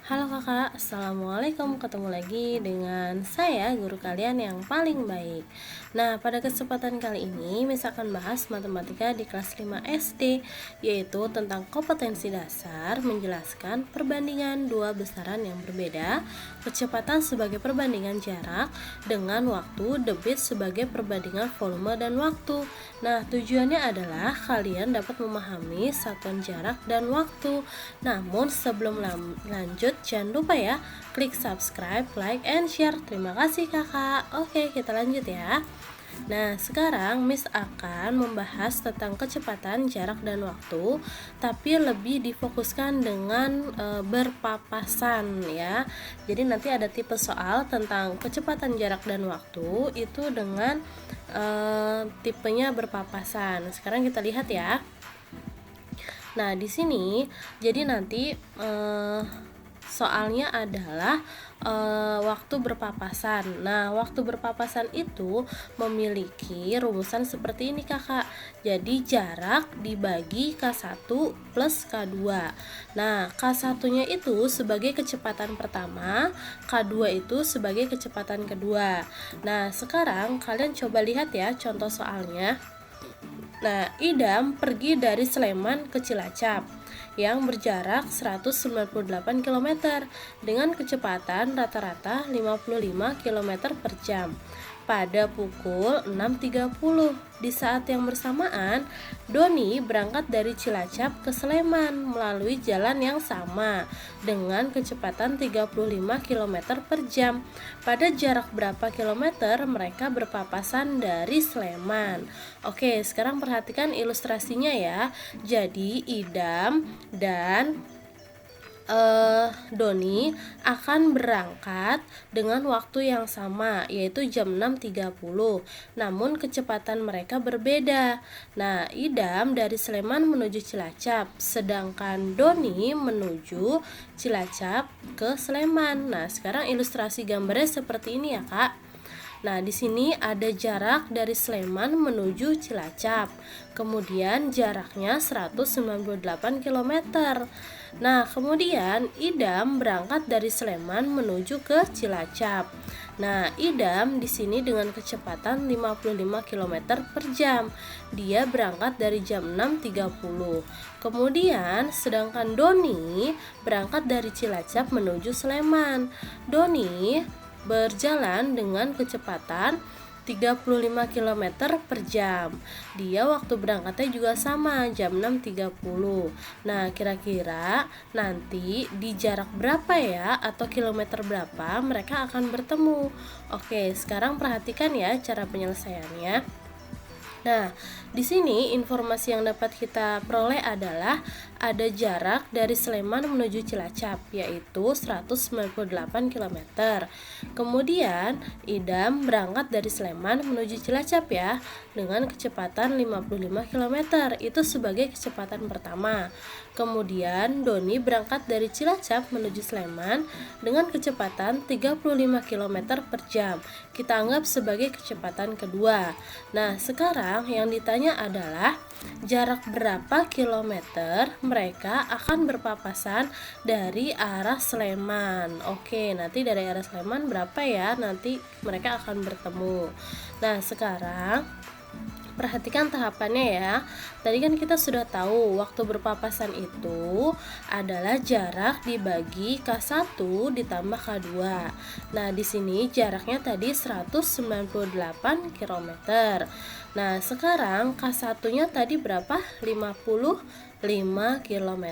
Halo kakak, assalamualaikum. Ketemu lagi dengan saya, guru kalian yang paling baik. Nah, pada kesempatan kali ini misalkan bahas matematika di kelas 5 SD, yaitu tentang kompetensi dasar, menjelaskan perbandingan dua besaran yang berbeda, kecepatan sebagai perbandingan jarak dengan waktu, debit sebagai perbandingan volume dan waktu. Nah, tujuannya adalah kalian dapat memahami satuan jarak dan waktu. Namun sebelum lanjut, jangan lupa ya klik subscribe, like, and share. Terima kasih kakak. Oke, kita lanjut ya. Nah, sekarang Miss akan membahas tentang kecepatan, jarak, dan waktu, tapi lebih difokuskan dengan berpapasan ya. Jadi nanti ada tipe soal tentang kecepatan, jarak, dan waktu itu dengan tipenya berpapasan. Sekarang kita lihat ya. Nah, di sini jadi nanti soalnya adalah waktu berpapasan. Nah, waktu berpapasan itu memiliki rumusan seperti ini kakak. Jadi jarak dibagi K1 plus K2. Nah, K1-nya itu sebagai kecepatan pertama, K2 itu sebagai kecepatan kedua. Nah, sekarang kalian coba lihat ya contoh soalnya. Nah, Idam pergi dari Sleman ke Cilacap yang berjarak 198 km dengan kecepatan rata-rata 55 km per jam pada pukul 6.30. Di saat yang bersamaan, Doni berangkat dari Cilacap ke Sleman melalui jalan yang sama dengan kecepatan 35 km per jam. Pada jarak berapa kilometer mereka berpapasan dari Sleman? Oke, sekarang perhatikan ilustrasinya ya. Jadi Idam dan Doni akan berangkat dengan waktu yang sama, yaitu jam 6.30. Namun kecepatan mereka berbeda. Nah, Idam dari Sleman menuju Cilacap, sedangkan Doni menuju Cilacap ke Sleman. Nah, sekarang ilustrasi gambarnya seperti ini ya, Kak. Nah, di sini ada jarak dari Sleman menuju Cilacap. Kemudian jaraknya 198 km. Nah, kemudian Idam berangkat dari Sleman menuju ke Cilacap. Nah, Idam di sini dengan kecepatan 55 km per jam. Dia berangkat dari jam 6.30. Kemudian, sedangkan Doni berangkat dari Cilacap menuju Sleman. Doni berjalan dengan kecepatan 35 km per jam. Dia waktu berangkatnya juga sama, jam 6.30. Nah, kira-kira nanti di jarak berapa ya atau kilometer berapa mereka akan bertemu? Oke, sekarang perhatikan ya cara penyelesaiannya. Nah, di sini informasi yang dapat kita peroleh adalah ada jarak dari Sleman menuju Cilacap, yaitu 198 km. Kemudian, Idam berangkat dari Sleman menuju Cilacap ya, dengan kecepatan 55 km. Itu sebagai kecepatan pertama. Kemudian, Doni berangkat dari Cilacap menuju Sleman dengan kecepatan 35 km per jam. Kita anggap sebagai kecepatan kedua. Nah, sekarang yang ditanya adalah jarak berapa kilometer mereka akan berpapasan dari arah Sleman. Oke, nanti dari arah Sleman berapa ya nanti mereka akan bertemu. Nah, sekarang perhatikan tahapannya ya. Tadi kan kita sudah tahu waktu berpapasan itu adalah jarak dibagi K1 ditambah K2. Nah, di sini jaraknya tadi 198 km. Nah, sekarang K1-nya tadi berapa? 55 km.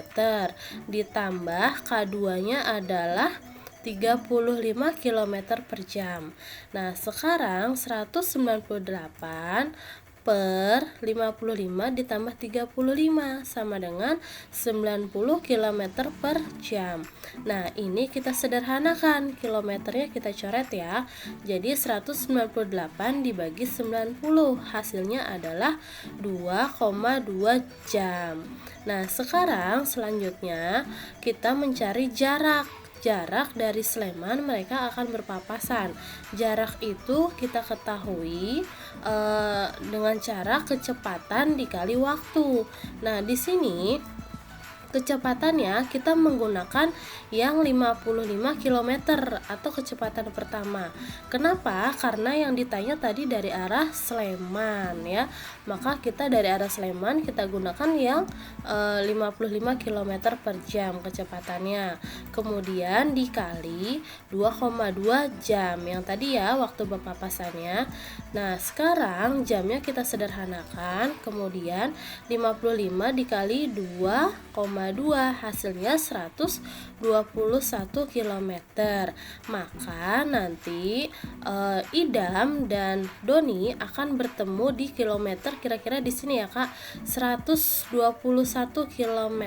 Ditambah K2-nya adalah 35 km per jam. Nah, sekarang 198 per 55 ditambah 35 sama dengan 90 km per jam. Nah, ini kita sederhanakan, kilometernya kita coret ya. Jadi 198 dibagi 90, hasilnya adalah 2,2 jam. Nah, sekarang selanjutnya kita mencari jarak dari Sleman mereka akan berpapasan. Jarak itu kita ketahui dengan cara kecepatan dikali waktu. Nah, di sini Kecepatannya kita menggunakan yang 55 km atau kecepatan pertama. Kenapa? Karena yang ditanya tadi dari arah Sleman ya. Maka kita dari arah Sleman kita gunakan yang 55 km per jam kecepatannya. Kemudian dikali 2,2 jam yang tadi ya waktu berpapasannya. Nah, sekarang jamnya kita sederhanakan. Kemudian 55 dikali 2,2 hasilnya 121 km. Maka nanti Idam dan Doni akan bertemu di kilometer kira-kira di sini ya Kak, 121 km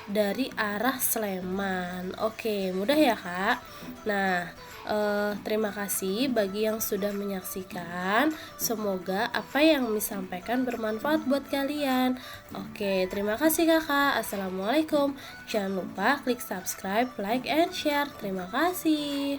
dari arah Sleman. Oke, mudah ya Kak. Nah, terima kasih bagi yang sudah menyaksikan. Semoga apa yang disampaikan bermanfaat buat kalian. Oke, terima kasih Kakak. Assalamualaikum. Jangan lupa klik subscribe, like, and share. Terima kasih.